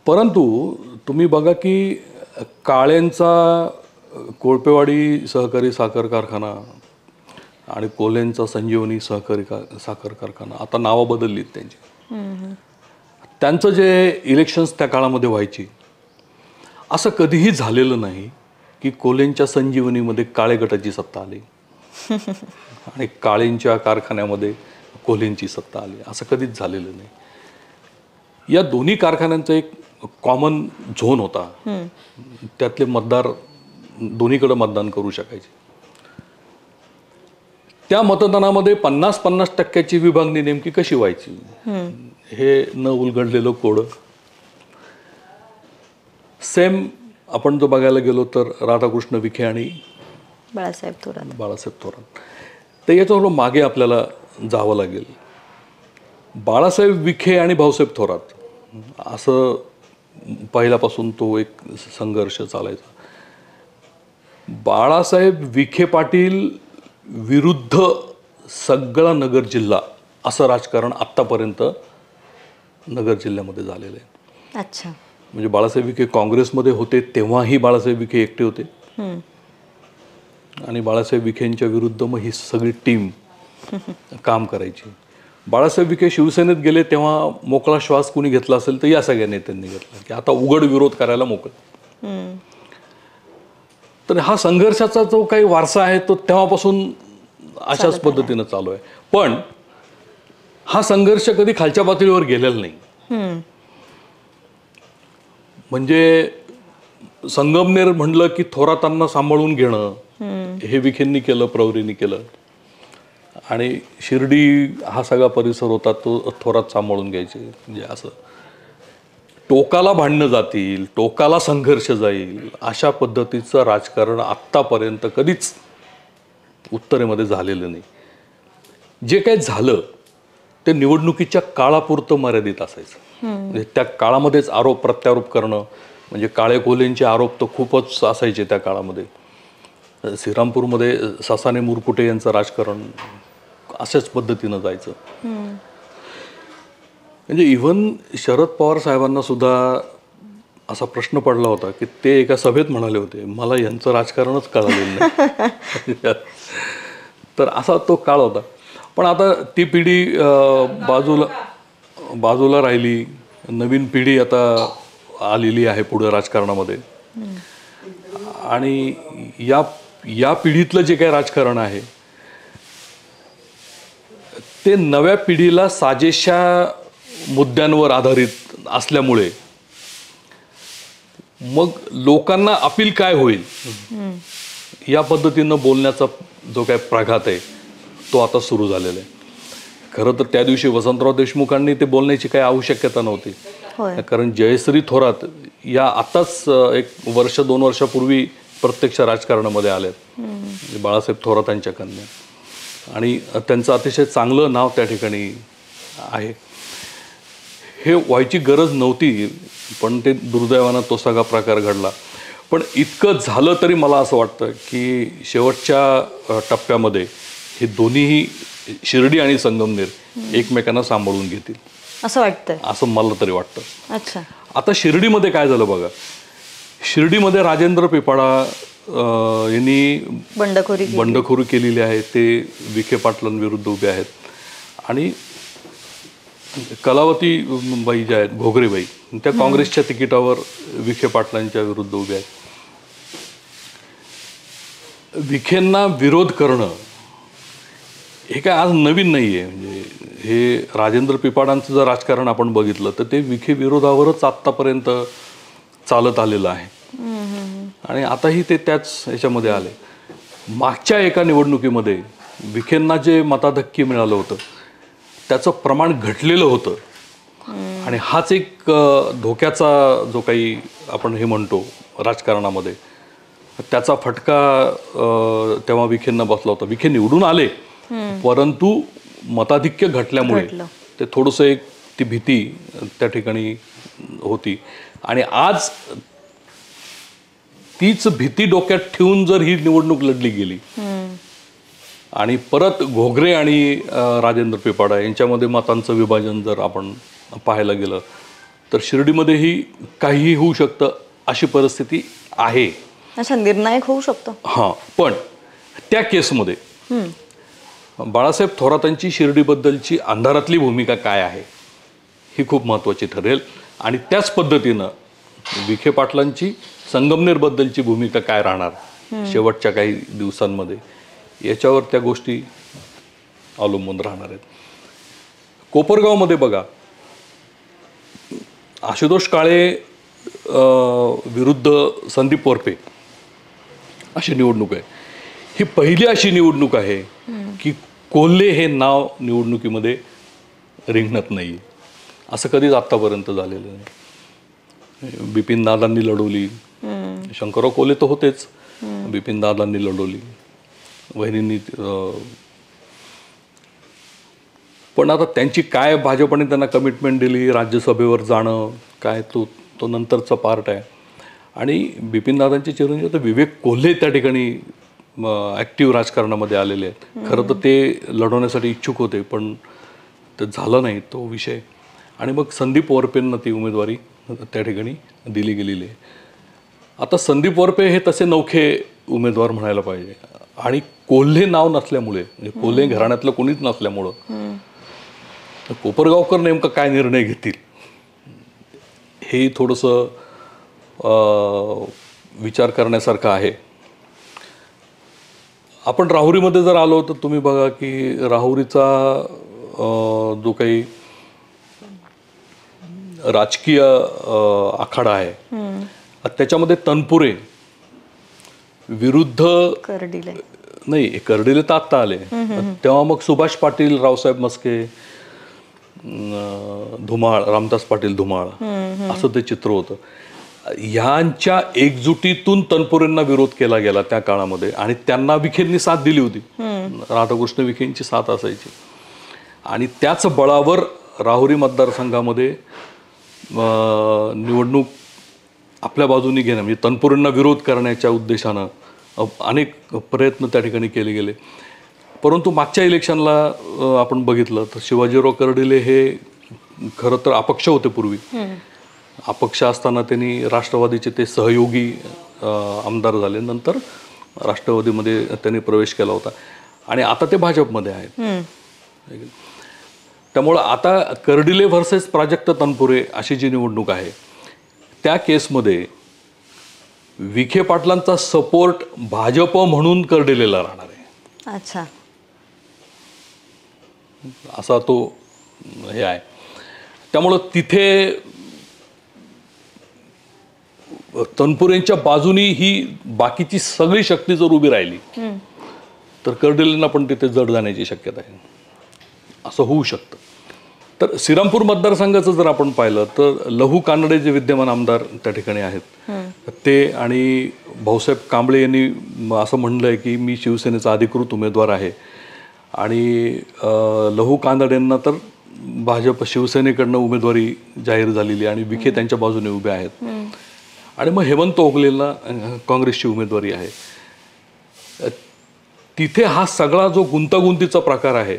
परंतु तुम्ही बघा की काळेंचा कोळपेवाडी सहकारी साखर कारखाना आणि कोल्हेंचा संजीवनी सहकारी साखर कारखाना, आता नावं बदललीत त्यांची. त्यांचं जे इलेक्शन्स त्या काळामध्ये व्हायची, असं कधीही झालेलं नाही की कोल्हेंच्या संजीवनीमध्ये काळे गटाची सत्ता आली आणि काळेंच्या कारखान्यामध्ये कोल्हेंची सत्ता आली, असं कधीच झालेलं नाही. या दोन्ही कारखान्यांचा एक कॉमन झोन होता, त्यातले मतदार दोन्हीकडे मतदान करू शकायचे. त्या मतदानामध्ये 50-50% विभागणी नेमकी कशी व्हायची हे न उलगडलेलं कोडं. सेम आपण जो बघायला गेलो तर राधाकृष्ण विखे आणि बाळासाहेब थोरात, तर याच्याबरोबर मागे आपल्याला जावं लागेल. बाळासाहेब विखे आणि भाऊसाहेब थोरात असं पहिल्यापासून तो एक संघर्ष चालायचा. बाळासाहेब विखे पाटील विरुद्ध सगळा नगर जिल्हा असं राजकारण आत्तापर्यंत नगर जिल्ह्यामध्ये झालेलं आहे. अच्छा. म्हणजे बाळासाहेब विखे काँग्रेसमध्ये होते तेव्हाही बाळासाहेब विखे एकटे होते आणि बाळासाहेब विखेंच्या विरुद्ध मग ही सगळी टीम काम करायची. बाळासाहेब विखे शिवसेनेत गेले तेव्हा मोकळा श्वास कुणी घेतला असेल तर या सगळ्या नेत्यांनी घेतला की आता उघड विरोध करायला मोकळं. तर हा संघर्षाचा जो काही वारसा आहे तो तेव्हापासून अशाच पद्धतीनं चालू आहे. पण हा संघर्ष कधी खालच्या पातळीवर गेलेला नाही. म्हणजे संगमनेर म्हणलं की थोरातांना सांभाळून घेणं हे विखेंनी केलं, प्रवरींनी केलं, आणि शिर्डी हा सगळा परिसर होता तो थोरात सांभाळून घ्यायचे. म्हणजे असं टोकाला भांडणं जातील, टोकाला संघर्ष जाईल, अशा पद्धतीचं राजकारण आत्तापर्यंत कधीच उत्तरेमध्ये झालेलं नाही. जे काही झालं ते निवडणुकीच्या काळापुरतं मर्यादित असायचं. म्हणजे त्या काळामध्येच आरोप प्रत्यारोप करणं, म्हणजे काळे कोल्हेंचे आरोप तर खूपच असायचे त्या काळामध्ये. श्रीरामपूरमध्ये ससाणे मुरकुटे यांचं राजकारण अशाच पद्धतीनं जायचं. म्हणजे इव्हन शरद पवार साहेबांना सुद्धा असा प्रश्न पडला होता की ते एका सभेत म्हणाले होते, मला यांचं राजकारणच कळालेलं नाही. तर असा तो काळ होता. पण आता ती पिढी बाजूला राहिली, नवीन पिढी आता आलेली आहे पुढे राजकारणामध्ये. आणि या पिढीतलं जे काही राजकारण आहे ते नव्या पिढीला साजेशा मुद्द्यांवर आधारित असल्यामुळे मग लोकांना अपील काय होईल या पद्धतीनं बोलण्याचा जो काय प्रघात आहे तो आता सुरू झालेला आहे. खरं तर त्या दिवशी वसंतराव देशमुखांनी ते बोलण्याची काही आवश्यकता नव्हती, कारण जयश्री थोरात या आताच 1-2 वर्षापूर्वी प्रत्यक्ष राजकारणामध्ये आल्यात, बाळासाहेब थोरातांच्या कन्या, आणि त्यांचं अतिशय चांगलं नाव त्या ठिकाणी आहे. हे व्हायची गरज नव्हती, पण ते दुर्दैवानं तो सगळा प्रकार घडला. पण इतकं झालं तरी मला असं वाटतं की शेवटच्या टप्प्यामध्ये हे दोन्हीही शिर्डी आणि संगमनेर एकमेकांना सांभाळून घेतील असं वाटतं, असं मला तरी वाटतं. अच्छा. आता शिर्डीमध्ये काय झालं बघा, शिर्डीमध्ये राजेंद्र पिपाडा यांनी बंडखोरी केलेली आहे. ते विखे पाटलांविरुद्ध उभे आहेत आणि कलावती बाई ज्या आहेत, घोगरेबाई, त्या काँग्रेसच्या तिकिटावर विखे पाटलांच्या विरुद्ध उभे आहेत. विखेंना विरोध करणं हे काय आज नवीन नाही आहे. म्हणजे हे राजेंद्र पिपाडांचं जर राजकारण आपण बघितलं तर ते विखे विरोधावरच आत्तापर्यंत चालत आलेलं आहे आणि आताही ते त्याच ह्याच्यामध्ये आले. मागच्या एका निवडणुकीमध्ये विखेंना जे मताधक्की मिळालं होतं त्याचं प्रमाण घटलेलं होतं आणि हाच एक धोक्याचा जो काही आपण हे म्हणतो राजकारणामध्ये, त्याचा फटका तेव्हा विखेंना बसला होता. विखे निवडून आले, परंतु मताधिक्य घटल्यामुळे ते थोडंसं एक ती भीती त्या ठिकाणी होती आणि आज तीच भीती डोक्यात ठेवून जर ही निवडणूक लढली गेली आणि परत घोगरे आणि राजेंद्र पिपाडा यांच्यामध्ये मतांचं विभाजन जर आपण पाहायला गेलं तर शिर्डीमध्येही काहीही होऊ शकतं अशी परिस्थिती आहे. अच्छा, निर्णायक होऊ शकतो. हां, पण त्या केसमध्ये बाळासाहेब थोरातांची शिर्डीबद्दलची अंधारातली भूमिका काय आहे ही खूप महत्त्वाची ठरेल आणि त्याच पद्धतीनं विखे पाटलांची संगमनेरबद्दलची भूमिका काय राहणार शेवटच्या काही दिवसांमध्ये याच्यावर त्या गोष्टी अवलंबून राहणार आहेत. कोपरगावमध्ये बघा, आशुतोष काळे विरुद्ध संदीप वरपे अशी निवडणूक आहे. ही पहिली अशी निवडणूक आहे की कोल्हे हे नाव निवडणुकीमध्ये रिंगणत नाही. असं कधीच आत्तापर्यंत झालेलं नाही. बिपिन दादांनी लढवली, शंकरराव कोल्हे तर होतेच, बिपिन दादांनी लढवली, वहिनींनी, पण आता त्यांची काय भाजपने त्यांना कमिटमेंट दिली, राज्यसभेवर जाणं काय तो नंतरचा पार्ट आहे. आणि बिपिन दादांचे चिरंजीव तर विवेक कोल्हे त्या ठिकाणी ॲक्टिव्ह राजकारणामध्ये आलेले आहेत. खरं तर ते लढवण्यासाठी इच्छुक होते पण ते झालं नाही तो विषय आणि मग संदीप वरपेंना ती उमेदवारी त्या ठिकाणी दिली गेलेली आहे. आता संदीप वरपे हे तसे नौखे उमेदवार म्हणायला पाहिजे आणि कोल्हे नाव नसल्यामुळे, म्हणजे कोल्हे घराण्यातलं कोणीच नसल्यामुळं कोपरगावकर नेमकं काय निर्णय घेतील हे थोडंसं विचार करण्यासारखं आहे. आपण राहुरीमध्ये जर आलो तर तुम्ही बघा की राहुरीचा जो काही राजकीय आखाडा आहे त्याच्यामध्ये तनपुरे विरुद्ध कर्डिले, नाही कर्डिले तर आत्ता आले, तेव्हा मग सुभाष पाटील, रावसाहेब मस्के, धुमाळ, रामदास पाटील धुमाळ असं ते चित्र होतं. ह्यांच्या एकजुटीतून तनपुरेंना विरोध केला गेला त्या काळामध्ये आणि त्यांना विखेंनी साथ दिली होती. राधाकृष्ण विखेंची साथ असायची आणि त्याच बळावर राहुरी मतदारसंघामध्ये निवडणूक आपल्या बाजूने घेणं, म्हणजे तनपुरेंना विरोध करण्याच्या उद्देशानं अनेक प्रयत्न त्या ठिकाणी केले गेले. परंतु मागच्या इलेक्शनला आपण बघितलं तर शिवाजीराव कर्डिले हे खरं तर अपक्ष होते पूर्वी. अपक्ष असताना त्यांनी राष्ट्रवादीचे ते सहयोगी आमदार झाले, नंतर राष्ट्रवादीमध्ये त्यांनी प्रवेश केला होता आणि आता ते भाजपमध्ये आहेत. त्यामुळं आता कर्डिले व्हर्सेस प्राजक्त तनपुरे अशी जी निवडणूक आहे त्या केसमध्ये विखे पाटलांचा सपोर्ट भाजप म्हणून कर्डिलेला राहणार आहे. अच्छा, असा तो हे आहे. त्यामुळं तिथे तनपुरेंच्या बाजूनी ही बाकीची सगळी शक्ती जर उभी राहिली तर कर्डिलेंना पण तिथे जड जाण्याची शक्यता आहे. असं होऊ शकतं. तर श्रीरामपूर मतदारसंघाचं जर आपण पाहिलं तर लहू कानडे जे विद्यमान आमदार त्या ठिकाणी आहेत ते आणि भाऊसाहेब कांबळे यांनी असं म्हणलं आहे की मी शिवसेनेचा अधिकृत उमेदवार आहे आणि लहू कानडेंना तर भाजप शिवसेनेकडनं उमेदवारी जाहीर झालेली आणि विखे त्यांच्या बाजूने उभे आहेत आणि मग हेमंत ओगलेला काँग्रेसची उमेदवारी आहे. तिथे हा सगळा जो गुंतागुंतीचा प्रकार आहे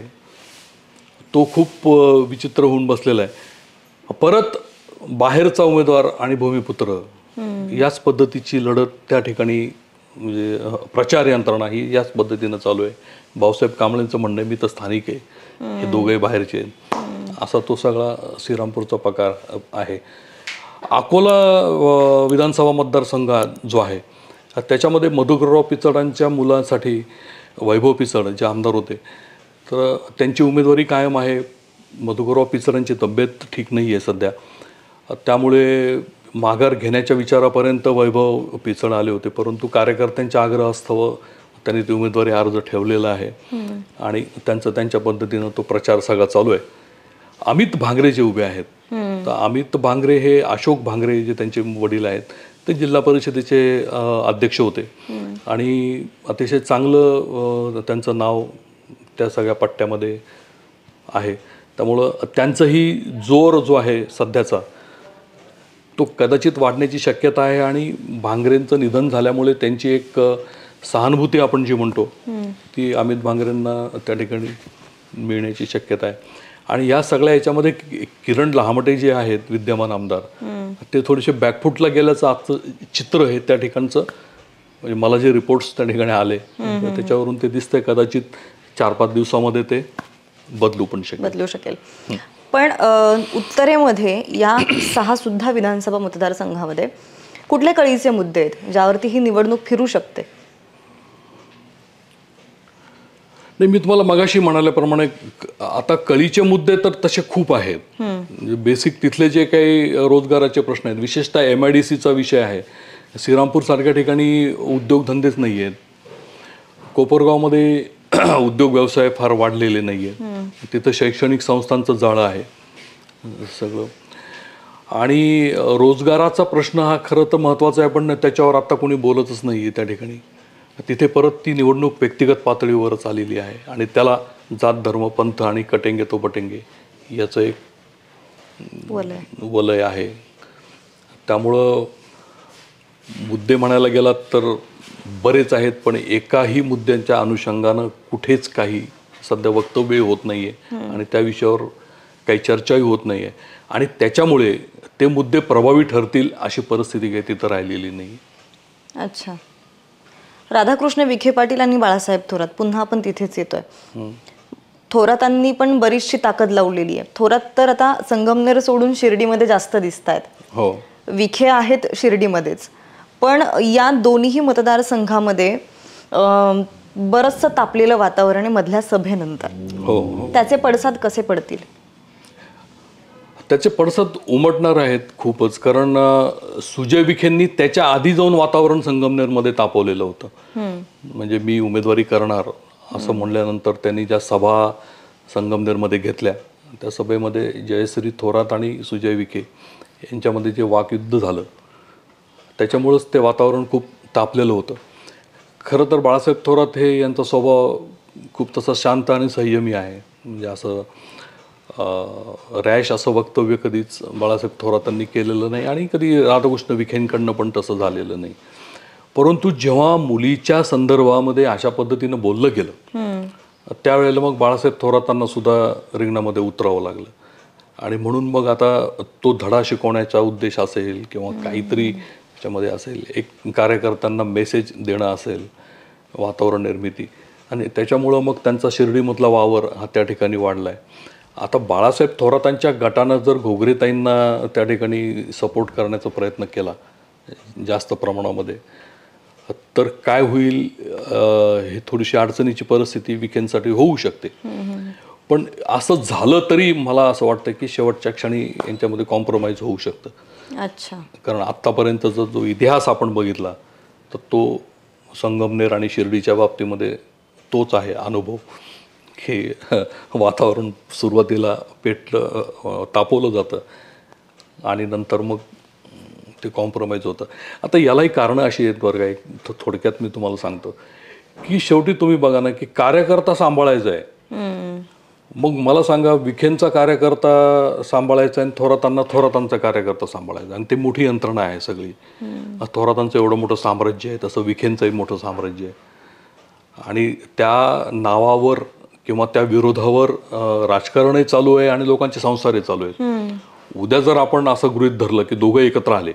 तो खूप विचित्र होऊन बसलेला आहे. परत बाहेरचा उमेदवार आणि भूमिपुत्र याच पद्धतीची लढत त्या ठिकाणी म्हणजे प्रचार यंत्रणा ही याच पद्धतीनं चालू आहे. भाऊसाहेब कांबळेंचं म्हणणं आहे मी तर स्थानिक आहे, हे दोघे बाहेरचे आहेत, असा तो सगळा श्रीरामपूरचा प्रकार आहे. अकोला विधानसभा मतदारसंघात जो आहे त्याच्यामध्ये मधुकरराव पिचडांच्या मुलांसाठी वैभव पिचड जे आमदार होते तर त्यांची उमेदवारी कायम आहे. मधुकरराव पिचडांची तब्येत ठीक नाही आहे सध्या, त्यामुळे माघार घेण्याच्या विचारापर्यंत वैभव पिचड आले होते, परंतु कार्यकर्त्यांच्या आग्रहास्तव त्यांनी ती उमेदवारी अर्ज ठेवलेला आहे आणि त्यांच्या पद्धतीनं तो प्रचार सगळा चालू आहे. अमित भांगरे जे उभे आहेत तर अमित भांगरे हे अशोक भांगरे जे त्यांचे वडील आहेत ते जिल्हा परिषदेचे अध्यक्ष होते आणि अतिशय चांगलं त्यांचं नाव त्या सगळ्या पट्ट्यामध्ये आहे. त्यामुळं त्यांचाही जोर जो आहे सध्याचा तो कदाचित वाढण्याची शक्यता आहे आणि भांगरेंचं निधन झाल्यामुळे त्यांची एक सहानुभूती आपण जी म्हणतो ती अमित भांगरेंना त्या ठिकाणी मिळण्याची शक्यता आहे. आणि या सगळ्या याच्यामध्ये किरण लहामटे जे आहेत विद्यमान आमदार ते थोडेसे बॅकफुटला गेल्याचं आजचं चित्र आहे त्या ठिकाणचं. म्हणजे मला जे रिपोर्ट्स त्या ठिकाणी आले त्याच्यावरून ते दिसतंय कदाचित 4-5 दिवसामध्ये ते बदलू शकेल. पण उत्तरेमध्ये या 6 सुद्धा विधानसभा मतदारसंघामध्ये कुठले कळीचे मुद्दे आहेत ज्यावरती ही निवडणूक फिरू शकते? नाही, मी तुम्हाला मगाशी म्हणाल्याप्रमाणे आता कळीचे मुद्दे तर तसे खूप आहेत. बेसिक तिथले जे काही रोजगाराचे प्रश्न आहेत, विशेषतः MIDCचा विषय आहे. श्रीरामपूर सारख्या ठिकाणी उद्योगधंदेच नाही आहेत. कोपरगावमध्ये उद्योग व्यवसाय फार वाढलेले नाही आहेत. तिथं शैक्षणिक संस्थांचं जाळं आहे सगळं. आणि रोजगाराचा प्रश्न हा खरं तर महत्त्वाचा आहे, पण त्याच्यावर आत्ता कोणी बोलतच नाही आहे त्या ठिकाणी. तिथे परत ती निवडणूक व्यक्तिगत पातळीवरच आलेली आहे आणि त्याला जात धर्म पंथ आणि कटेंगे तो बटेंगे याचं एक वलय आहे. त्यामुळं मुद्दे म्हणायला गेलात तर बरेच आहेत, पण एकाही मुद्द्यांच्या अनुषंगानं कुठेच काही सध्या वक्तव्य होत नाही आहे आणि त्या विषयावर काही चर्चाही होत नाही आहे आणि त्याच्यामुळे ते मुद्दे प्रभावी ठरतील अशी परिस्थिती काही तिथं राहिलेली नाही. अच्छा. राधाकृष्ण विखे पाटील आणि बाळासाहेब थोरात, पुन्हा आपण तिथेच येतोय. थोरातांनी पण बरीचशी ताकद लावलेली आहे. थोरात तर आता संगमनेर सोडून शिर्डीमध्ये जास्त दिसत आहेत. हो, विखे आहेत शिर्डीमध्येच, पण या दोन्ही मतदारसंघामध्ये बरंचसं तापलेलं वातावरण आहे मधल्या सभेनंतर. हो, त्याचे पडसाद कसे पडतील? त्याचे पडसाद उमटणार आहेत खूपच, कारण सुजय विखेंनी त्याच्या आधी जाऊन वातावरण संगमनेरमध्ये तापवलेलं होतं. म्हणजे मी उमेदवारी करणार असं म्हणल्यानंतर त्यांनी ज्या सभा संगमनेरमध्ये घेतल्या त्या सभेमध्ये जयश्री थोरात आणि सुजय विखे यांच्यामध्ये जे वाकयुद्ध झालं त्याच्यामुळंच ते वातावरण खूप तापलेलं होतं. खरं तर बाळासाहेब थोरात हे यांचा स्वभाव खूप तसा शांत आणि संयमी आहे. म्हणजे असं रॅश असं वक्तव्य कधीच बाळासाहेब थोरातांनी केलेलं नाही आणि कधी राधाकृष्ण विखेंकडनं पण तसं झालेलं नाही. परंतु जेव्हा मुलीच्या संदर्भामध्ये अशा पद्धतीनं बोललं गेलं त्यावेळेला मग बाळासाहेब थोरातांना सुद्धा रिंगणामध्ये उतरावं लागलं आणि म्हणून मग आता तो धडा शिकवण्याचा उद्देश असेल किंवा काहीतरी त्याच्यामध्ये असेल, एक कार्यकर्त्यांना मेसेज देणं असेल, वातावरण निर्मिती, आणि त्याच्यामुळं मग त्यांचा शिर्डीमधला वावर हा त्या ठिकाणी वाढला आहे. आता बाळासाहेब थोरातांच्या गटानं जर घोगरेताईंना त्या ठिकाणी सपोर्ट करण्याचा प्रयत्न केला जास्त प्रमाणामध्ये तर काय होईल, हे थोडीशी अडचणीची परिस्थिती विखेंसाठी होऊ शकते. पण असं झालं तरी मला असं वाटतं की शेवटच्या क्षणी यांच्यामध्ये कॉम्प्रोमाइज होऊ शकतं. अच्छा. कारण आत्तापर्यंतचा जो इतिहास आपण बघितला तर तो संगमनेर आणि शिर्डीच्या बाबतीमध्ये तोच आहे अनुभव की वातावरण सुरुवातीला तापवलं जातं आणि नंतर मग ते कॉम्प्रोमाइज होतं. आता यालाही कारणं अशी आहेत बरं काय, थोडक्यात मी तुम्हाला सांगतो की शेवटी तुम्ही बघा ना की कार्यकर्ता सांभाळायचा आहे, मग मला सांगा, विखेंचा कार्यकर्ता सांभाळायचा आणि थोरातांचा कार्यकर्ता सांभाळायचा, आणि ते मोठी यंत्रणा आहे सगळी. थोरातांचं एवढं मोठं साम्राज्य आहे, तसं विखेंचंही मोठं साम्राज्य आहे. आणि त्या नावावर किंवा त्या विरोधावर राजकारणही चालू आहे आणि लोकांचे संसारही चालू आहेत. उद्या जर आपण असं गृहीत धरलं की दोघं एकत्र आले,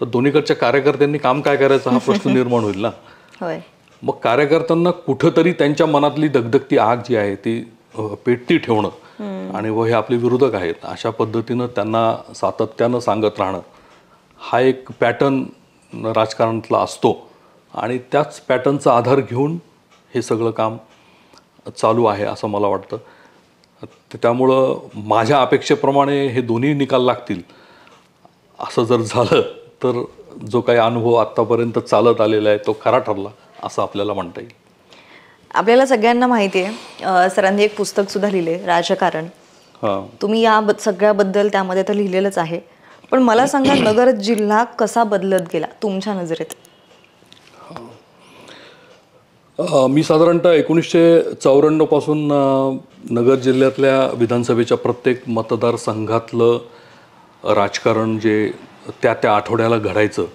तर दोन्हीकडच्या कार्यकर्त्यांनी काम काय करायचं हा प्रश्न निर्माण होईल ना. मग कार्यकर्त्यांना कुठंतरी त्यांच्या मनातली दगदगती आग जी आहे ती पेटती ठेवणं, आणि हे आपले विरोधक आहेत अशा पद्धतीनं त्यांना सातत्यानं सांगत राहणं, हा एक पॅटर्न राजकारणातला असतो. आणि त्याच पॅटर्नचा आधार घेऊन हे सगळं काम चालू आहे असं मला वाटतं. त्यामुळं माझ्या अपेक्षेप्रमाणे हे दोन्ही निकाल लागतील असं जर झालं तर जो काही अनुभव आत्तापर्यंत चालत आलेला आहे तो खरा ठरला असं आपल्याला म्हणता येईल. आपल्याला सगळ्यांना माहिती आहे, सरांनी एक पुस्तक सुद्धा लिहिले राजकारण. तुम्ही या सगळ्याबद्दल त्यामध्ये तर लिहिलेलंच आहे, पण मला सांगा नगर जिल्हा कसा बदलत गेला तुमच्या नजरेत? मी साधारणतः 1994 पासून नगर जिल्ह्यातल्या विधानसभेच्या प्रत्येक मतदारसंघातलं राजकारण जे त्या आठवड्याला घडायचं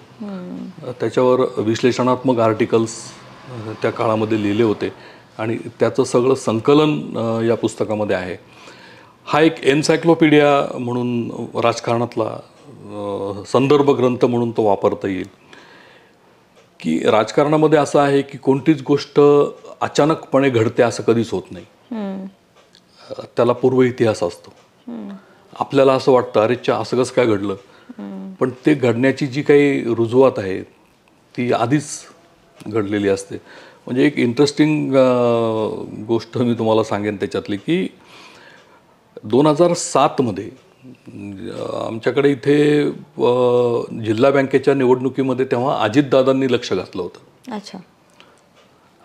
त्याच्यावर विश्लेषणात्मक आर्टिकल्स त्या काळामध्ये लिहिले होते, आणि त्याचं सगळं संकलन या पुस्तकामध्ये आहे. हा एक एन्सायक्लोपीडिया म्हणून राजकारणातला संदर्भ ग्रंथ म्हणून तो वापरता येईल. की राजकारणामध्ये असं आहे की कोणतीच गोष्ट अचानकपणे घडते असं कधीच होत नाही. त्याला पूर्व इतिहास असतो. आपल्याला असं वाटतं अरे असं कसं काय घडलं, पण ते घडण्याची जी काही रुजवात आहे ती आधीच घडलेली असते. म्हणजे एक इंटरेस्टिंग गोष्ट मी तुम्हाला सांगेन त्याच्यातली की 2007 मध्ये आमच्याकडे इथे जिल्हा बँकेच्या निवडणुकीमध्ये तेव्हा अजितदादांनी लक्ष घातलं होतं. अच्छा.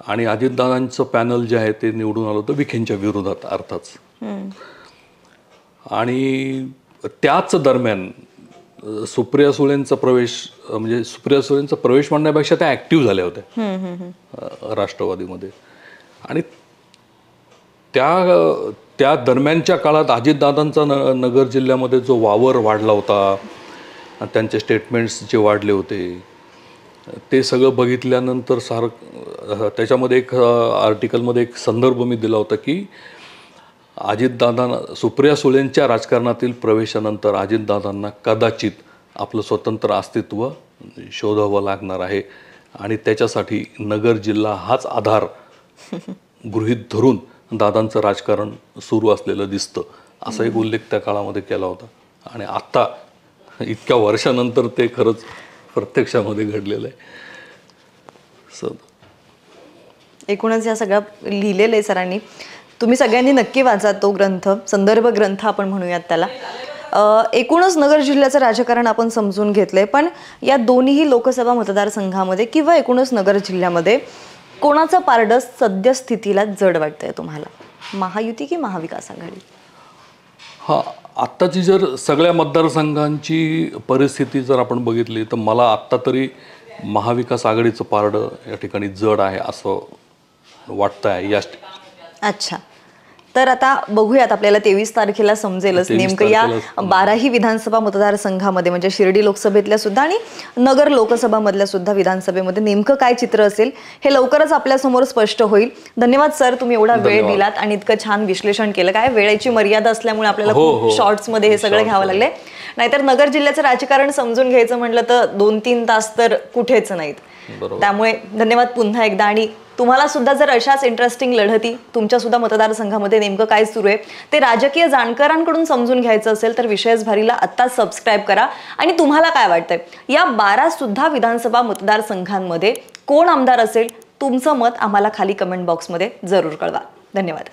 आणि अजितदादांचं पॅनल जे आहे ते निवडून आलं होतं विखेंच्या विरोधात अर्थात. आणि त्याच दरम्यान सुप्रिया सुळेंचा प्रवेश, म्हणजे सुप्रिया सुळेंचा प्रवेश म्हणण्यापेक्षा त्या ॲक्टिव्ह झाल्या होत्या राष्ट्रवादीमध्ये. आणि त्या दरम्यानच्या काळात अजितदादांचा नगर जिल्ह्यामध्ये जो वावर वाढला होता, त्यांचे स्टेटमेंट्स जे वाढले होते, ते सगळं बघितल्यानंतर त्याच्यामध्ये एक आर्टिकलमध्ये एक संदर्भ मी दिला होता की सुप्रिया सुळेंच्या राजकारणातील प्रवेशानंतर अजितदादांना कदाचित आपलं स्वतंत्र अस्तित्व शोधावं लागणार आहे, आणि त्याच्यासाठी नगर जिल्हा हाच आधार गृहीत धरून दादांचं राजकारण सुरू असलेलं दिसतं, असा एक उल्लेख त्या काळामध्ये केला होता. आणि आत्ता इतक्या वर्षानंतर ते खरंच प्रत्यक्षामध्ये घडलेलं आहे. एकूणच या सगळ्या लिहिलेलं आहे सरांनी. तुम्ही सगळ्यांनी नक्की वाचा तो ग्रंथ, संदर्भ ग्रंथ आपण म्हणूयात त्याला. एकूणच नगर जिल्ह्याचं राजकारण आपण समजून घेतलंय, पण या दोन्ही लोकसभा मतदारसंघामध्ये किंवा एकूणच नगर जिल्ह्यामध्ये कोणाचं पारडं सद्यस्थितीला जड वाटतंय तुम्हाला, महायुती की महाविकास आघाडी? आत्ताची जर सगळ्या मतदारसंघांची परिस्थिती जर आपण बघितली तर मला आत्ता तरी महाविकास आघाडीचं पारडं या ठिकाणी जड आहे असं वाटतंय. अच्छा. तर आता बघूयात, आपल्याला 23 तारखेला समजेलच नेमकं या 12ही विधानसभा मतदारसंघामध्ये, म्हणजे शिर्डी लोकसभेतल्या सुद्धा आणि नगर लोकसभा मधल्या सुद्धा विधानसभेमध्ये नेमकं काय चित्र असेल हे लवकरच आपल्या समोर स्पष्ट होईल. धन्यवाद सर, तुम्ही एवढा वेळ दिलात आणि इतकं छान विश्लेषण केलं. काय वेळेची मर्यादा असल्यामुळे आपल्याला खूप शॉर्ट्स मध्ये हे सगळं घ्यावं लागलंय, नाहीतर नगर जिल्ह्याचं राजकारण समजून घ्यायचं म्हटलं तर 2-3 तास तर कुठेच नाहीत. त्यामुळे धन्यवाद पुन्हा एकदा. आणि तुम्हाला सुद्धा जर अशाच इंटरेस्टिंग लढती तुमच्या सुद्धा मतदारसंघामध्ये नेमकं काय सुरू आहे ते राजकीय जाणकारांकडून समजून घ्यायचं असेल तर विशेष भारीला आत्ताच सबस्क्राईब करा. आणि तुम्हाला काय वाटतंय या 12 सुद्धा विधानसभा मतदारसंघांमध्ये कोण आमदार असेल, तुमचं मत आम्हाला खाली कमेंट बॉक्समध्ये जरूर कळवा. धन्यवाद.